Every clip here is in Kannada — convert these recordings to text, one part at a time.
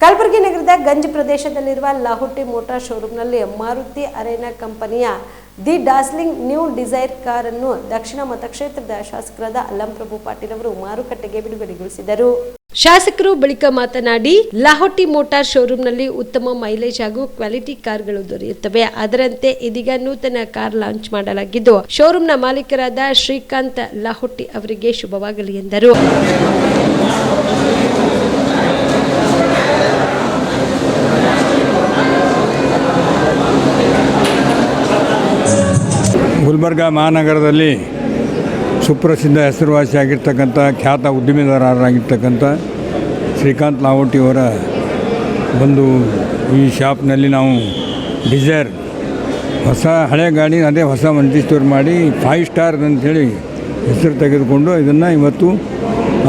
ಕಲಬುರಗಿ ನಗರದ ಗಂಜ್ ಪ್ರದೇಶದಲ್ಲಿರುವ ಲಾಹುಟಿ ಮೋಟಾರ್ ಶೋರೂಮ್ನಲ್ಲಿ ಮಾರುತಿ ಅರೇನಾ ಕಂಪನಿಯ the dazzling new Dzire car ಅನ್ನು ದಕ್ಷಿಣ ಮತಕ್ಷೇತ್ರದ ಶಾಸಕರಾದ ಅಲ್ಲಂಪ್ರಭು ಪಾಟೀಲ್ ಅವರು ಮಾರುಕಟ್ಟೆಗೆ ಬಿಡುಗಡೆಗೊಳಿಸಿದರು. ಶಾಸಕರು ಬಳಿಕ ಮಾತನಾಡಿ, ಲಾಹುಟಿ ಮೋಟಾರ್ ಶೋರೂಮ್ನಲ್ಲಿ ಉತ್ತಮ ಮೈಲೇಜ್ ಹಾಗೂ ಕ್ವಾಲಿಟಿ ಕಾರ್ಗಳು ದೊರೆಯುತ್ತವೆ. ಅದರಂತೆ ಇದೀಗ ನೂತನ ಕಾರ್ ಲಾಂಚ್ ಮಾಡಲಾಗಿದ್ದು, ಶೋರೂಮ್ನ ಮಾಲೀಕರಾದ ಶ್ರೀಕಾಂತ್ ಲಾಹುಟಿ ಅವರಿಗೆ ಶುಭವಾಗಲಿ ಎಂದರು. ಗುಲ್ಬರ್ಗ ಮಹಾನಗರದಲ್ಲಿ ಸುಪ್ರಸಿದ್ಧ ಹೆಸರುವಾಸಿಯಾಗಿರ್ತಕ್ಕಂಥ ಖ್ಯಾತ ಉದ್ಯಮಿದಾರರಾಗಿರ್ತಕ್ಕಂಥ ಶ್ರೀಕಾಂತ್ ಲಾವೋಟಿಯವರ ಒಂದು ಈ ಶಾಪ್ನಲ್ಲಿ ನಾವು ಡಿಸೈರ್ ಹೊಸ ಹಳೆ ಗಾಡಿ ಅದೇ ಹೊಸ ಮಂಟಿಸ್ಟೋರ್ ಮಾಡಿ 5 ಸ್ಟಾರ್ ಅಂಥೇಳಿ ಹೆಸರು ತೆಗೆದುಕೊಂಡು ಇದನ್ನು ಇವತ್ತು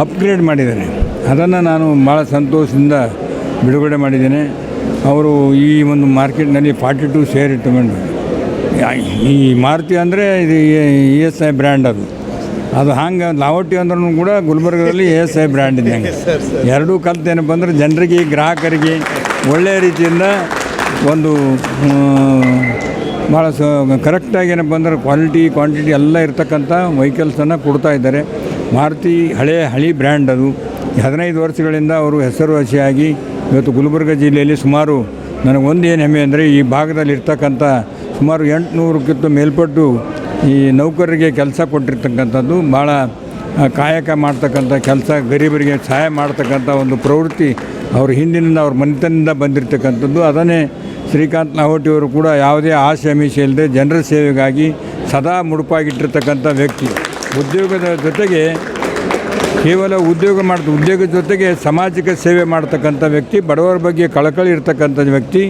ಅಪ್ಗ್ರೇಡ್ ಮಾಡಿದ್ದಾರೆ. ಅದನ್ನು ನಾನು ಭಾಳ ಸಂತೋಷದಿಂದ ಬಿಡುಗಡೆ ಮಾಡಿದ್ದೇನೆ. ಅವರು ಈ ಒಂದು ಮಾರ್ಕೆಟ್ನಲ್ಲಿ 42 ಶೇರ್ ಇಟ್ಟುಕೊಂಡು ಈ ಮಾರುತಿ ಅಂದರೆ ಇದು ESI ಬ್ರ್ಯಾಂಡ್ ಅದು ಹಂಗೆ ಲಾವೋಟಿ ಅಂದ್ರೂ ಕೂಡ ಗುಲ್ಬರ್ಗದಲ್ಲಿ ESI ಬ್ರ್ಯಾಂಡ್ ಇದ್ದಂಗೆ ಎರಡೂ ಕಲ್ತೇನಪ್ಪ ಅಂದ್ರೆ ಜನರಿಗೆ ಗ್ರಾಹಕರಿಗೆ ಒಳ್ಳೆಯ ರೀತಿಯಿಂದ ಒಂದು ಭಾಳ ಕರೆಕ್ಟಾಗಿ ಏನಪ್ಪ ಅಂದ್ರೆ ಕ್ವಾಂಟಿಟಿ ಎಲ್ಲ ಇರ್ತಕ್ಕಂಥ ವೆಹಿಕಲ್ಸನ್ನು ಕೊಡ್ತಾ ಇದ್ದಾರೆ. ಮಾರುತಿ ಹಳಿ ಬ್ರ್ಯಾಂಡ್ ಅದು 15 ವರ್ಷಗಳಿಂದ ಅವರು ಹೆಸರುವಾಸಿಯಾಗಿ ಇವತ್ತು ಗುಲ್ಬರ್ಗ ಜಿಲ್ಲೆಯಲ್ಲಿ ಸುಮಾರು ನನಗೊಂದು ಏನು ಹೆಮ್ಮೆ ಅಂದರೆ ಈ ಭಾಗದಲ್ಲಿ ಇರ್ತಕ್ಕಂಥ ಸುಮಾರು 800ಕ್ಕಿಂತ ಮೇಲ್ಪಟ್ಟು ಈ ನೌಕರರಿಗೆ ಕೆಲಸ ಕೊಟ್ಟಿರ್ತಕ್ಕಂಥದ್ದು, ಭಾಳ ಕಾಯಕ ಮಾಡ್ತಕ್ಕಂಥ ಕೆಲಸ, ಗರೀಬರಿಗೆ ಸಹಾಯ ಮಾಡ್ತಕ್ಕಂಥ ಒಂದು ಪ್ರವೃತ್ತಿ ಅವ್ರ ಹಿಂದಿನಿಂದ ಅವ್ರ ಮನೆತನದಿಂದ ಬಂದಿರತಕ್ಕಂಥದ್ದು. ಅದನ್ನೇ ಶ್ರೀಕಾಂತ್ ಲಾವೋಟಿಯವರು ಕೂಡ ಯಾವುದೇ ಆಸೆ ಅಮಿಷೆ ಇಲ್ಲದೆ ಜನರ ಸೇವೆಗಾಗಿ ಸದಾ ಮುಡುಪಾಗಿಟ್ಟಿರ್ತಕ್ಕಂಥ ವ್ಯಕ್ತಿ. ಉದ್ಯೋಗದ ಜೊತೆಗೆ ಕೇವಲ ಉದ್ಯೋಗದ ಜೊತೆಗೆ ಸಾಮಾಜಿಕ ಸೇವೆ ಮಾಡ್ತಕ್ಕಂಥ ವ್ಯಕ್ತಿ, ಬಡವರ ಬಗ್ಗೆ ಕಳಕಳಿ ಇರ್ತಕ್ಕಂಥ ವ್ಯಕ್ತಿ.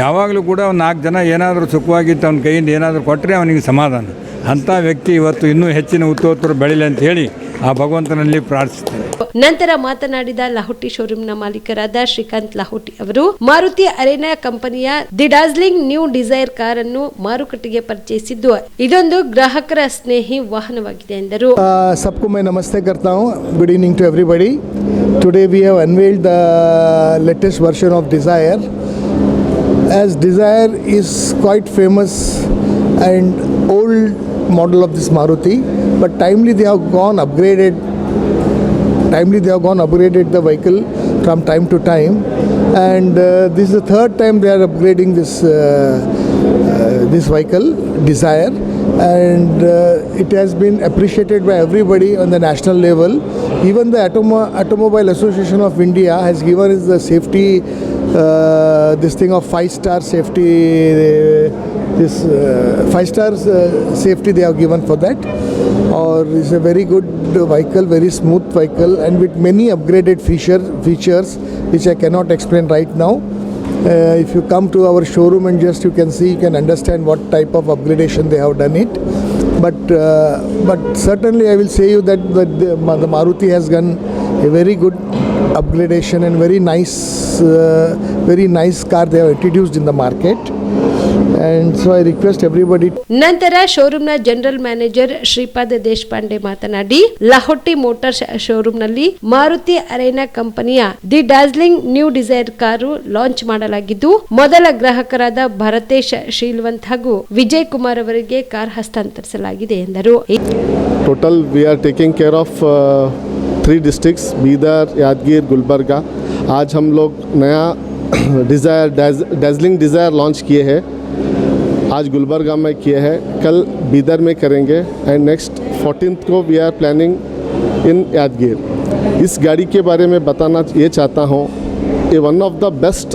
ಯಾವಾಗಲೂ ಕೂಡ 4 ಜನ ಏನಾದರೂ ಸುಖವಾಗಿತ್ತು ಅವನ ಕೈಯಿಂದ ಏನಾದರೂ ಕೊಟ್ಟರೆ ಅವನಿಗೆ ಸಮಾಧಾನ. ಅಂಥ ವ್ಯಕ್ತಿ ಇವತ್ತು ಇನ್ನೂ ಹೆಚ್ಚಿನ ಉತ್ತರೋತ್ತರ ಬೆಳೀಲಿ ಅಂತ ಹೇಳಿ ಆ ಭಗವಂತನಲ್ಲಿ ಪ್ರಾರ್ಥಿಸ್ತೇನೆ. ನಂತರ ಮಾತನಾಡಿದ ಲಾಹುಟಿ ಶೋರೂಮ್ನ ಮಾಲೀಕರಾದ ಶ್ರೀಕಾಂತ್ ಲಾಹುಟಿ ಅವರು ಮಾರುತಿ ಅರೇನಾ ಕಂಪನಿಯ the dazzling new Dzire car ಅನ್ನು ಮಾರುಕಟ್ಟೆಗೆ ಪರಿಚಯಿಸಿದ್ದು, ಇದೊಂದು ಗ್ರಾಹಕರ ಸ್ನೇಹಿ ವಾಹನವಾಗಿದೆ ಎಂದರು. सबको मैं नमस्ते करता हूँ. Good evening to everybody. Today we have unveiled the latest version of Dzire. As Dzire is quite famous and old model of this Maruti, but timely they have gone upgraded the vehicle from time to time, and this is the third time they are upgrading this vehicle Dzire, and it has been appreciated by everybody on the national level. Even the Automobile Association of India has given us the safety this thing of 5-star safety, this 5-star safety they have given for that. Or it's a very good vehicle, very smooth vehicle, and with many upgraded features which I cannot explain right now. If you come to our showroom and just you can see, you can understand what type of upgradation they have done it. But certainly I will say you that the Maruti has done a very good upgradation and very nice car they have introduced in the market. And so I request everybody. ನಂತರ ಶೋರೂಮ್ನ ಜನರಲ್ ಮ್ಯಾನೇಜರ್ ಶ್ರೀಪಾದ್ ದೇಶಪಾಂಡೆ ಮಾತನಾಡಿ, ಲಾಹುಟಿ ಮೋಟಾರ್ ಶೋರೂಮ್ನಲ್ಲಿ ಮಾರುತಿ ಅರೇನಾ ಕಂಪನಿಯ the dazzling new Dzire car launch ಮಾಡಲಾಗಿದ್ದು, ಮೊದಲ ಗ್ರಾಹಕರಾದ ಭರತೇಶ್ ಶೀಲ್ವಂತ್ ಹಾಗೂ ವಿಜಯ್ ಕುಮಾರ್ ಅವರಿಗೆ ಕಾರ್ ಹಸ್ತಾಂತರಿಸಲಾಗಿದೆ ಎಂದರು. Total we are taking care of 3 districts Bidar, Yadgir, Gulbarga. आज हम लोग नया डैज़लिंग डिज़ायर लॉन्च किए हैं. आज गुलबर्गा में किए हैं, कल बीदर में करेंगे, एंड नेक्स्ट 14th को we are planning in Yadgir. इस गाड़ी के बारे में बताना ये चाहता हूँ, ये वन ऑफ द बेस्ट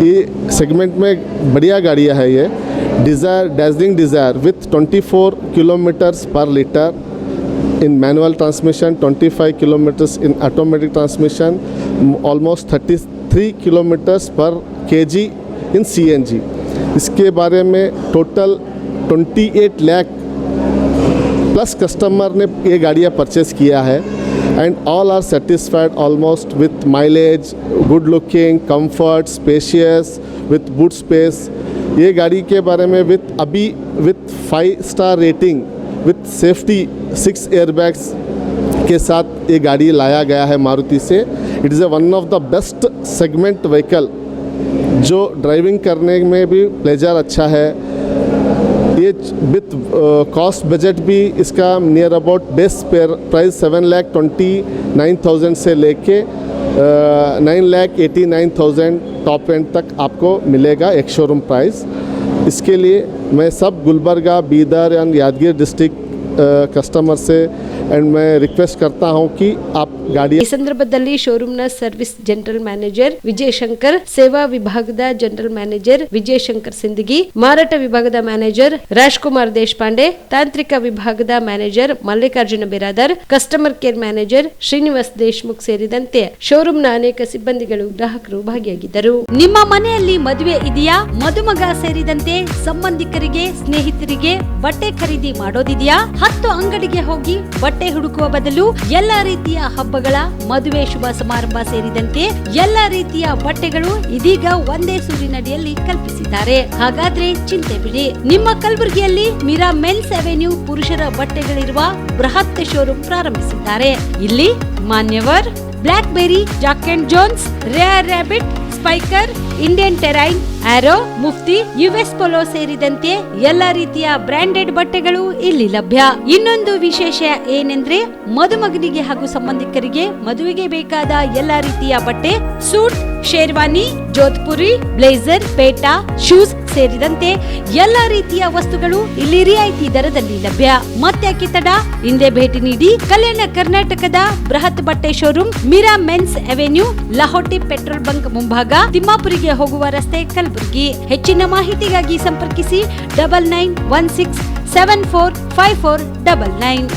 ये सेगमेंट में बढ़िया गाड़ियाँ है. ये डैज़लिंग डिज़ायर विथ 24 किलोमीटर्स पर litre in manual transmission, 25 kilometers in automatic transmission, almost 33 kilometers per kg in CNG. इसके बारे में टोटल 28 लाख प्लस कस्टमर ने ये गाड़ियाँ परचेस किया है, and all are satisfied almost with mileage, good looking, comfort, spacious, with boot space. ये गाड़ी के बारे में with 5-star rating with safety 6 airbags के साथ ये गाड़ी लाया गया है मारुति से. It is one of the best segment vehicle जो ड्राइविंग करने में भी प्लेजर अच्छा है। ये विथ कॉस्ट बजट भी इसका नियर अबाउट बेस प्राइस 7,29,000 से लेके 9,89,000 टॉप एंड तक आपको मिलेगा एक शोरूम प्राइस। इसके लिए मैं सब Gulbarga, Bidar and Yadgir district customer से एंड मैं रिक्वेस्ट करता हूं कि आप गाड़ी ಈ ಸಂದರ್ಭದಲ್ಲಿ ಶೋರೂಮ್ನ service general manager Vijay Shankar, ಸೇವಾ ವಿಭಾಗದ ಜನರಲ್ ಮ್ಯಾನೇಜರ್ ವಿಜಯ್ ಶಂಕರ್ ಸಿಂದಗಿ, ಮಾರಾಟ ವಿಭಾಗದ ಮ್ಯಾನೇಜರ್ ರಾಜ್ಕುಮಾರ್ ದೇಶಪಾಂಡೆ, ತಾಂತ್ರಿಕ ವಿಭಾಗದ manager Mallikarjuna Biradar, customer care manager Srinivas Deshmukh ಸೇರಿದಂತೆ ಶೋರೂಮ್ನ ಅನೇಕ ಸಿಬ್ಬಂದಿಗಳು, ಗ್ರಾಹಕರು ಭಾಗಿಯಾಗಿದ್ದರು. ನಿಮ್ಮ ಮನೆಯಲ್ಲಿ ಮದುವೆ ಇದೆಯಾ? ಮದುಮಗ ಸೇರಿದಂತೆ ಸಂಬಂಧಿಕರಿಗೆ, ಸ್ನೇಹಿತರಿಗೆ ಬಟ್ಟೆ ಖರೀದಿ ಮಾಡೋದಿದೆಯಾ? 10 ಅಂಗಡಿಗೆ ಹೋಗಿ ಬಟ್ಟೆ ಹುಡುಕುವ ಬದಲು ಎಲ್ಲಾ ರೀತಿಯ ಹಬ್ಬಗಳ, ಮದುವೆ, ಶುಭ ಸಮಾರಂಭ ಸೇರಿದಂತೆ ಎಲ್ಲಾ ರೀತಿಯ ಬಟ್ಟೆಗಳು ಇದೀಗ ಒಂದೇ ಸೂರಿನಡಿಯಲ್ಲಿ ಕಲ್ಪಿಸಿದ್ದಾರೆ. ಹಾಗಾದ್ರೆ ಚಿಂತೆ ಬಿಡಿ. ನಿಮ್ಮ ಕಲಬುರಗಿಯಲ್ಲಿ ಮೀರಾ ಮೆನ್ಸ್ ಅವೆನ್ಯೂ ಪುರುಷರ ಬಟ್ಟೆಗಳಿರುವ ಬೃಹತ್ ಶೋರೂಮ್ ಪ್ರಾರಂಭಿಸಿದ್ದಾರೆ. ಇಲ್ಲಿ Manyavar, Blackberry, Jack and Jones, Rare Rabbit, Spykar, Indian Terrain, Arrow, Mufti, US Polo ಸೇರಿದಂತೆ ಎಲ್ಲ ರೀತಿಯ ಬ್ರಾಂಡೆಡ್ ಬಟ್ಟೆಗಳು ಇಲ್ಲಿ ಲಭ್ಯ. ಇನ್ನೊಂದು ವಿಶೇಷ ಏನೆಂದ್ರೆ ಮದುಮಗನಿಗೆ ಹಾಗೂ ಸಂಬಂಧಿಕರಿಗೆ ಮದುವೆಗೆ ಬೇಕಾದ ಎಲ್ಲ ರೀತಿಯ ಬಟ್ಟೆ, ಸೂಟ್, ಶೇರ್ವಾನಿ, ಜೋಧ್ಪುರಿ, ಬ್ಲೇಸರ್, ಪೇಟಾ, ಶೂಸ್ ಸೇರಿದಂತೆ ಎಲ್ಲ ರೀತಿಯ ವಸ್ತುಗಳು ಇಲ್ಲಿ ರಿಯಾಯಿತಿ ದರದಲ್ಲಿ ಲಭ್ಯ. ಮತ್ತ್ಯಾಕೆ ತಡ? ಹಿಂದೆ ಭೇಟಿ ನೀಡಿ. ಕಲ್ಯಾಣ ಕರ್ನಾಟಕದ ಬೃಹತ್ ಬಟ್ಟೆ showroom Meera men's avenue, Lahoti petrol bunk ಮುಂಭಾಗ, ತಿಮ್ಮಾಪುರಿಗೆ ಹೋಗುವ ರಸ್ತೆ, ಕಲಬುರಗಿ. ಹೆಚ್ಚಿನ ಮಾಹಿತಿಗಾಗಿ ಸಂಪರ್ಕಿಸಿ 9916745499.